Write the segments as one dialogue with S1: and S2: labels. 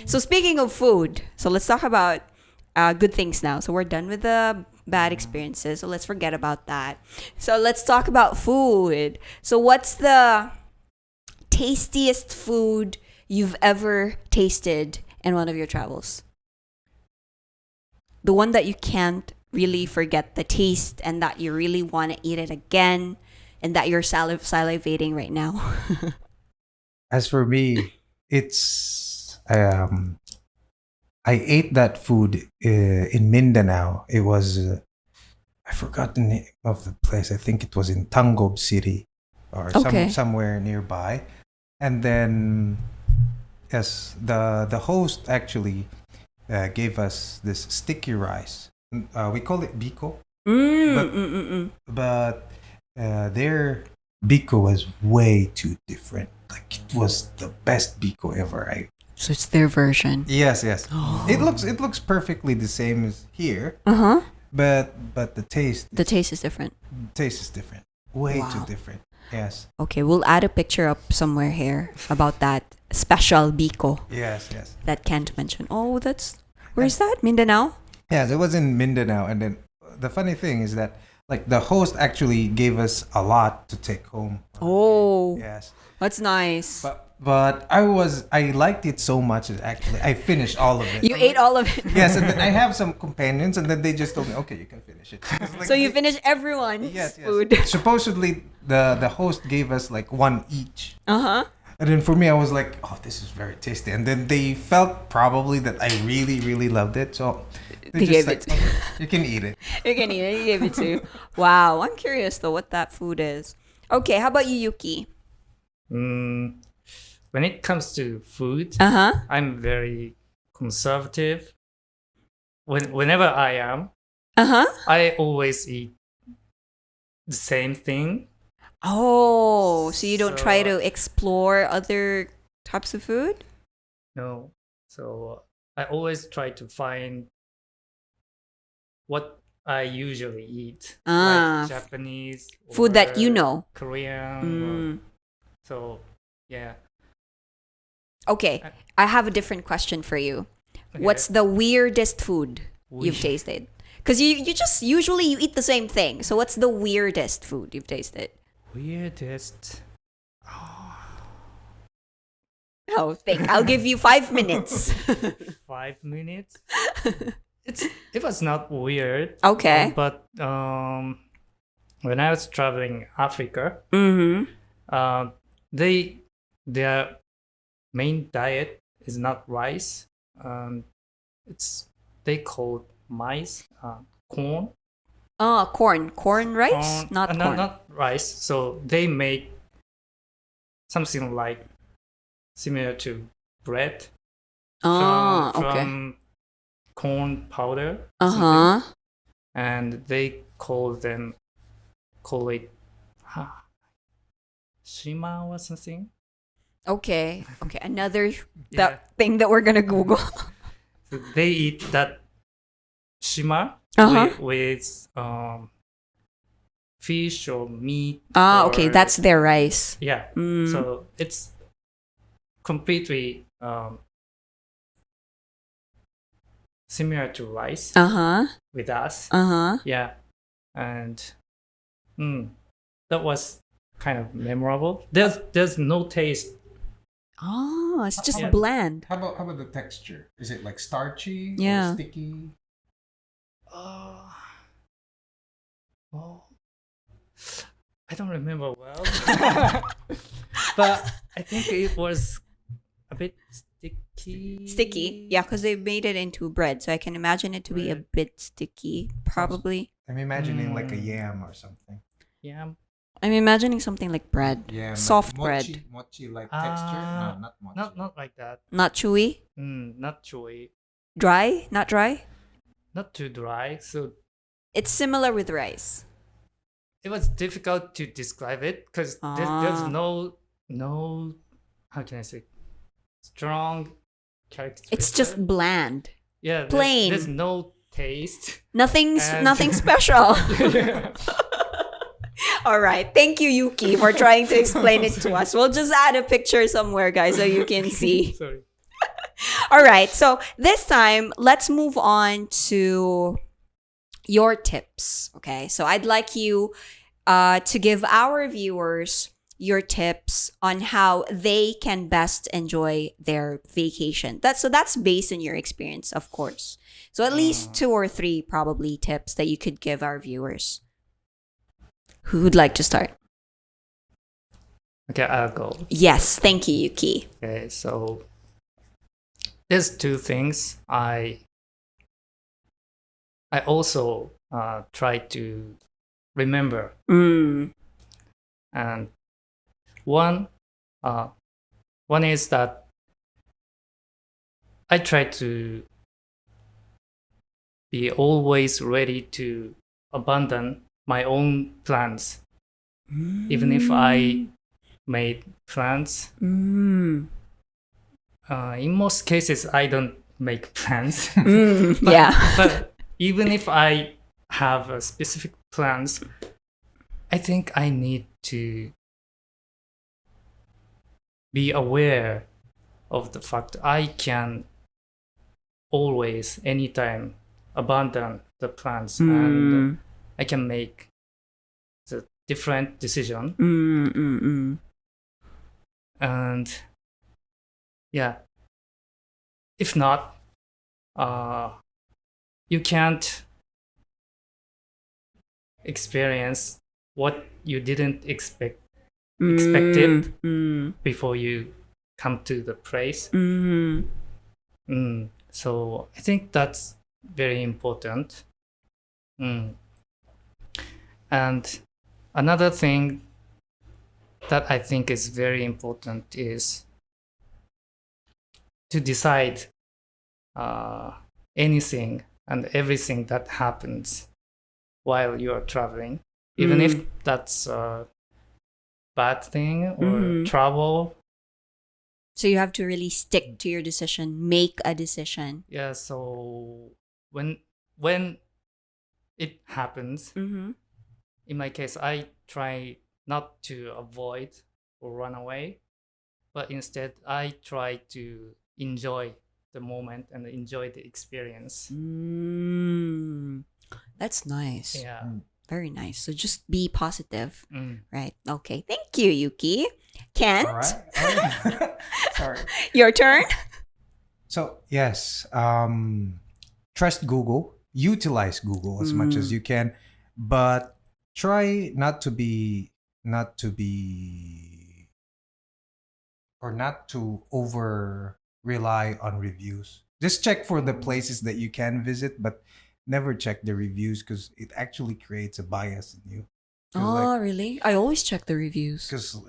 S1: So speaking of food, so let's talk about good things now. So we're done with the bad experiences. So let's forget about that. So let's talk about food. So what's the tastiest food you've ever tasted in one of your travels? The one that you can't really forget the taste and that you really want to eat it again and that you're salivating right now.
S2: As for me, it's I ate that food in Mindanao. It was I forgot the name of the place. I think it was in Tangob City or somewhere nearby. And then yes, the host actually gave us this sticky rice. We call it biko, but their biko was way too different. Like it was the best biko ever.
S1: So it's their version.
S2: Yes. It looks perfectly the same as here. But the taste
S1: is different.
S2: Taste is different. Way too different. Yes.
S1: Okay, we'll add a picture up somewhere here about that special biko.
S2: Yes.
S1: That can't mention. Oh, where's that? Mindanao?
S2: Yes, it was in Mindanao. And then the funny thing is that like the host actually gave us a lot to take home.
S1: Oh.
S2: Yes.
S1: That's nice.
S2: But I liked it so much that actually I finished all of it.
S1: You ate all of it?
S2: Yes, and then I have some companions and then they just told me, okay, you can finish it.
S1: Like, so you finished everyone's food.
S2: Supposedly the host gave us like one each.
S1: Uh-huh.
S2: And then for me, I was like, oh, this is very tasty. And then they felt probably that I really, really loved it. So they just
S1: gave
S2: like,
S1: it to
S2: okay, you can eat it.
S1: You can eat it. You gave it to you. Wow. I'm curious though what that food is. Okay, how about you, Yuki?
S3: When it comes to food, I'm very conservative. Whenever I am, I always eat the same thing.
S1: Oh, so you don't try to explore other types of food?
S3: No. So I always try to find what I usually eat. Like Japanese
S1: food that you know.
S3: Korean. So, yeah.
S1: Okay, I have a different question for you. Okay. What's the weirdest food you've tasted? Because you just usually you eat the same thing. So what's the weirdest food you've tasted?
S3: Weirdest.
S1: Oh, think. I'll give you 5 minutes.
S3: 5 minutes? It was not weird.
S1: Okay.
S3: But when I was traveling Africa, their main diet is not rice. They call maize, corn.
S1: Corn rice, not corn.
S3: Not rice. So they make something like similar to bread from corn powder. And they call it shima or something.
S1: Okay. Another thing that we're gonna Google.
S3: So they eat that shima with fish or meat.
S1: Okay, that's their rice.
S3: Yeah. So it's completely similar to rice. With us. Yeah. And that was kind of memorable. There's no taste.
S1: Oh, it's just bland.
S2: How about the texture? Is it like starchy
S1: or
S2: sticky?
S3: Well, I don't remember well. But I think it was a bit sticky.
S1: Sticky? Yeah, because they made it into bread. So I can imagine it to be a bit sticky, probably.
S2: I'm imagining like a yam or something.
S3: Yam?
S1: I'm imagining something like bread.
S2: Yeah,
S1: soft
S2: mochi,
S1: bread.
S2: Mochi-like texture? No, not mochi.
S3: Not like that.
S1: Not chewy?
S3: Not chewy.
S1: Dry? Not dry?
S3: Not too dry. So
S1: it's similar with rice.
S3: It was difficult to describe it because there's no how can I say strong characteristic.
S1: It's just bland.
S3: Yeah,
S1: plain.
S3: There's no taste.
S1: Nothing special. All right. Thank you, Yuki, for trying to explain it to us. We'll just add a picture somewhere, guys, so you can see.
S3: Sorry.
S1: All right. So this time, let's move on to your tips. Okay. So I'd like you to give our viewers your tips on how they can best enjoy their vacation. That's based on your experience, of course. So at least 2 or 3 probably tips that you could give our viewers. Who would like to start?
S3: Okay, I'll go.
S1: Yes, thank you, Yuki.
S3: Okay, so there's 2 things I also try to remember. And one is that I try to be always ready to abandon my own plans, even if I made plans. In most cases, I don't make plans. But even if I have a specific plans, I think I need to be aware of the fact I can always, anytime, abandon the plans and I can make the different decision. And yeah, if not, you can't experience what you didn't expected before you come to the place. So I think that's very important. And another thing that I think is very important is to decide anything and everything that happens while you're traveling, even if that's a bad thing or trouble.
S1: So you have to really stick to your decision, make a decision.
S3: Yeah, so when it happens, in my case, I try not to avoid or run away, but instead I try to enjoy the moment and enjoy the experience.
S1: That's nice.
S3: Yeah.
S1: Very nice. So just be positive. Right. Okay. Thank you, Yuki. Kent?
S2: All right. Sorry.
S1: Your turn.
S2: So yes, trust Google, utilize Google as much as you can, but try not to over rely on reviews. Just check for the places that you can visit, but never check the reviews because it actually creates a bias in you.
S1: Oh, really? I always check the reviews.
S2: Because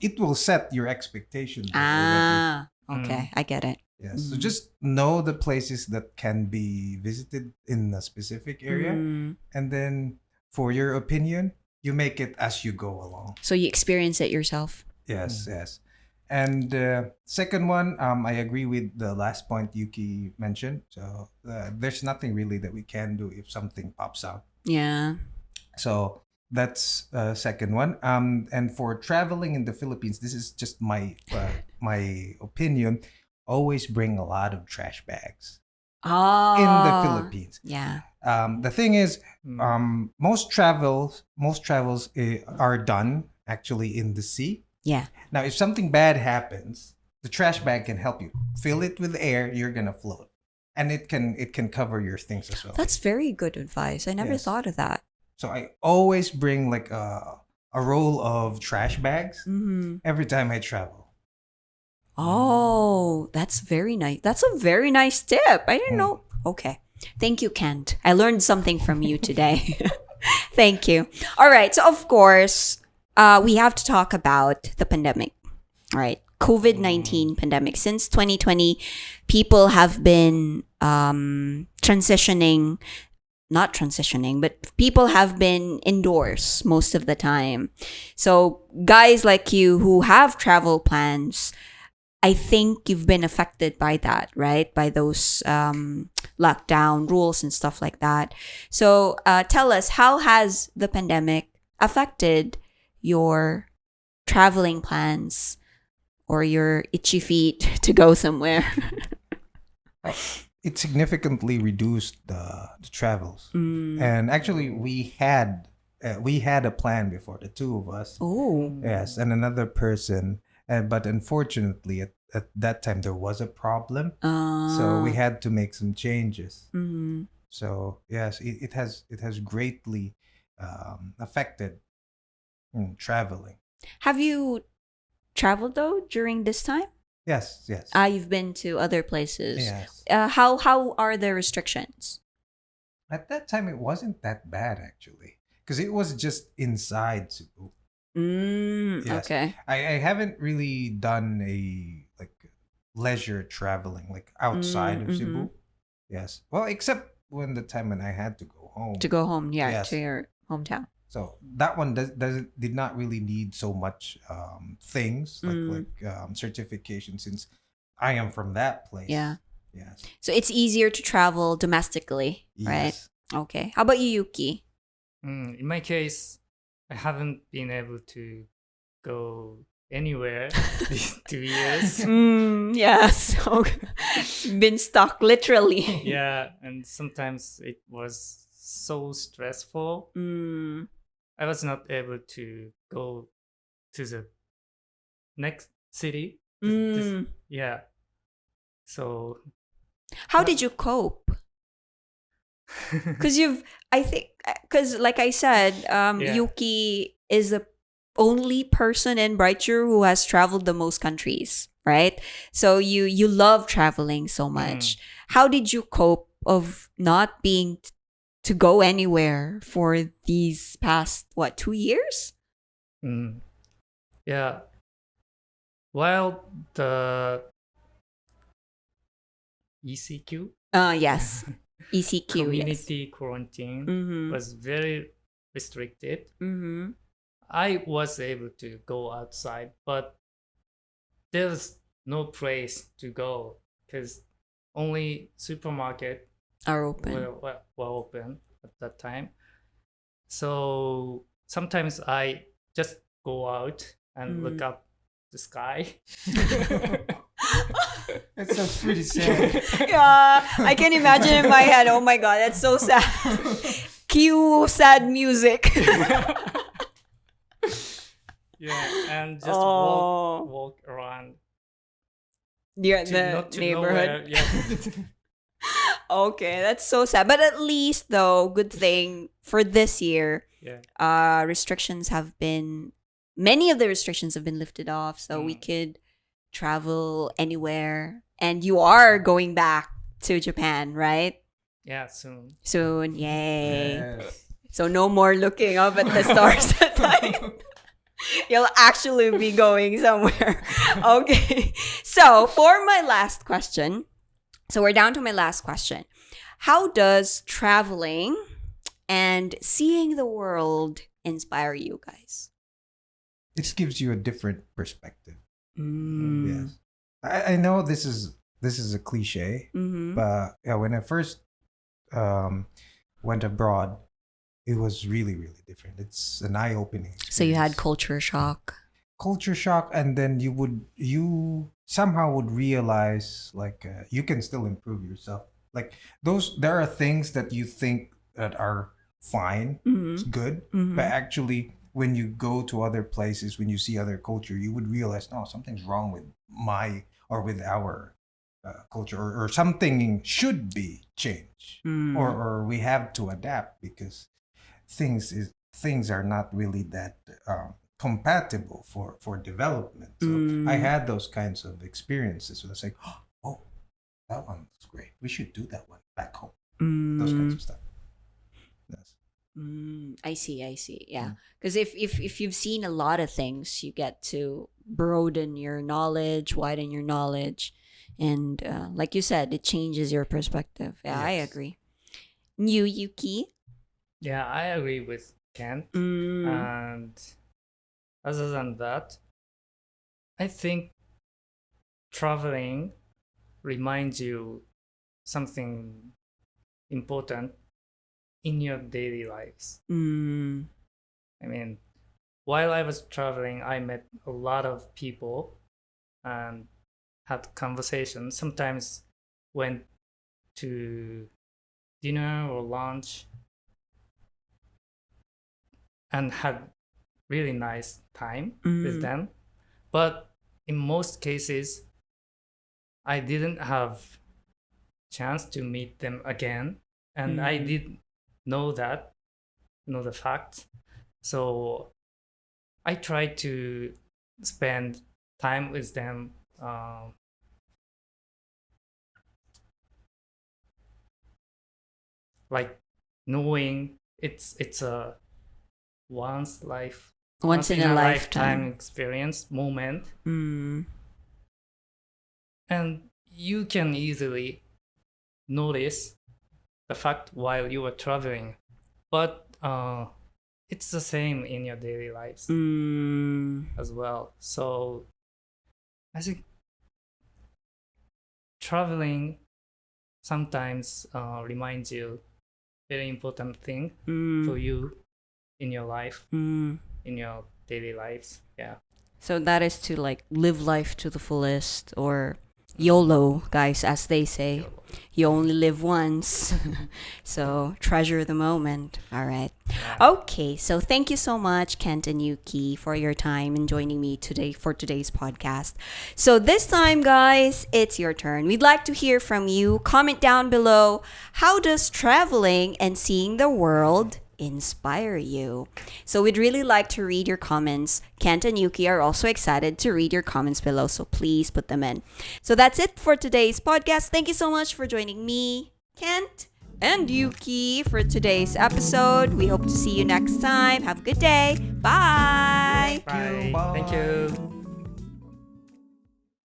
S2: it will set your expectations.
S1: Okay, I get it.
S2: Yes. So just know the places that can be visited in a specific area, and then for your opinion, you make it as you go along.
S1: So you experience it yourself.
S2: Yes, yes. And second one, I agree with the last point Yuki mentioned. So there's nothing really that we can do if something pops out.
S1: Yeah.
S2: So that's second one. And for traveling in the Philippines, this is just my opinion. Always bring a lot of trash bags in the Philippines.
S1: Yeah.
S2: The thing is, most travels are done actually in the sea.
S1: Yeah.
S2: Now, if something bad happens, the trash bag can help you. Fill it with air, you're gonna float, and it can cover your things as well.
S1: That's very good advice. I never thought of that.
S2: So I always bring like a roll of trash bags every time I travel.
S1: Oh, that's very nice. That's a very nice tip. I didn't know. Okay. Thank you, Kent. I learned something from you today. Thank you. All right. So, of course, we have to talk about the pandemic, right? COVID-19 pandemic. Since 2020, people have been people have been indoors most of the time. So guys like you who have travel plans, I think you've been affected by that, right? By those lockdown rules and stuff like that. So tell us, how has the pandemic affected your traveling plans or your itchy feet to go somewhere?
S2: It significantly reduced the travels. And actually, we had a plan before, the two of us.
S1: Oh.
S2: Yes, and another person. But unfortunately, at that time, there was a problem. So we had to make some changes. So yes, it has greatly affected traveling.
S1: Have you traveled though during this time?
S2: Yes.
S1: You've been to other places.
S2: Yes.
S1: How are the restrictions?
S2: At that time, it wasn't that bad actually, because it was just inside Cebu. Yes.
S1: Okay.
S2: I haven't really done a leisure traveling outside of Cebu. Yes. Well, except when I had to go home.
S1: To go home, yeah,
S2: Yes.
S1: to your hometown.
S2: So that one did not really need so much things like certification, since I am from that place.
S1: Yeah.
S2: Yes.
S1: So it's easier to travel domestically, right?
S2: Yes.
S1: Okay. How about you, Yuki?
S3: In my case, I haven't been able to go anywhere these 2 years.
S1: Yes. Been stuck literally.
S3: Yeah, and sometimes it was so stressful. I was not able to go to the next city. Yeah. So
S1: How did you cope? Because like I said, Yuki is the only person in Brighture who has traveled the most countries, right? So you love traveling so much. How did you cope of not being to go anywhere for these past 2 years?
S3: Yeah. While the ECQ
S1: Yes. ECQ,
S3: community quarantine was very restricted, I was able to go outside, but there's no place to go because only supermarket
S1: are open.
S3: were open at that time. So sometimes I just go out and look up the sky.
S2: That sounds pretty sad.
S1: Yeah, I can imagine in my head. Oh my god, that's so sad. Cue sad music.
S3: Yeah, and just walk around.
S1: The neighborhood.
S3: Yeah.
S1: Okay, that's so sad. But at least though, good thing for this year, many of the restrictions have been lifted off, so we could travel anywhere. And you are going back to Japan, right?
S3: Yeah, soon.
S1: Soon, yay.
S2: Yes.
S1: So no more looking up at the stars at night. You'll actually be going somewhere. Okay. So for my last question, so we're down to my last question. How does traveling and seeing the world inspire you guys?
S2: It gives you a different perspective. Yes. I know this is a cliche, but when I first went abroad, it was really, really different. It's an eye-opening experience.
S1: So you had culture shock.
S2: And then you somehow would realize you can still improve yourself. There are things that you think that are fine, it's good, but actually when you go to other places, when you see other culture, you would realize, no, something's wrong with with our culture, or something should be changed, or we have to adapt because things are not really that compatible for development. So I had those kinds of experiences where I was like, oh, that one's great. We should do that one back home. Those kinds of stuff. Yes.
S1: I see. Yeah. Because if you've seen a lot of things, you get to broaden your knowledge, widen your knowledge. And like you said, it changes your perspective. Yeah, yes. I agree. You, Yuki?
S3: Yeah, I agree with Ken. And other than that, I think traveling reminds you something important in your daily lives. I mean, while I was traveling, I met a lot of people, and had conversation. Sometimes went to dinner or lunch and had really nice time with them. But in most cases, I didn't have chance to meet them again. And I did know the fact. So I tried to spend time with them like knowing it's a once in a lifetime experience moment. And you can easily notice the fact while you are traveling, but it's the same in your daily lives as well. So I think traveling sometimes reminds you very important thing for you in your life, in your daily lives. Yeah.
S1: So that is to like live life to the fullest, or YOLO, guys, as they say. YOLO. You only live once. So treasure the moment. All right. Yeah. Okay. So thank you so much, Kent and Yuki, for your time and joining me today for today's podcast. So this time, guys, it's your turn. We'd like to hear from you. Comment down below. How does traveling and seeing the world inspire you? So we'd really like to read your comments. Kent and Yuki are also excited to read your comments below, so please put them in. So that's it for today's podcast. Thank you so much for joining me, Kent and Yuki, for today's episode. We hope to see you next time. Have a good day. Bye.
S3: Bye. Thank you.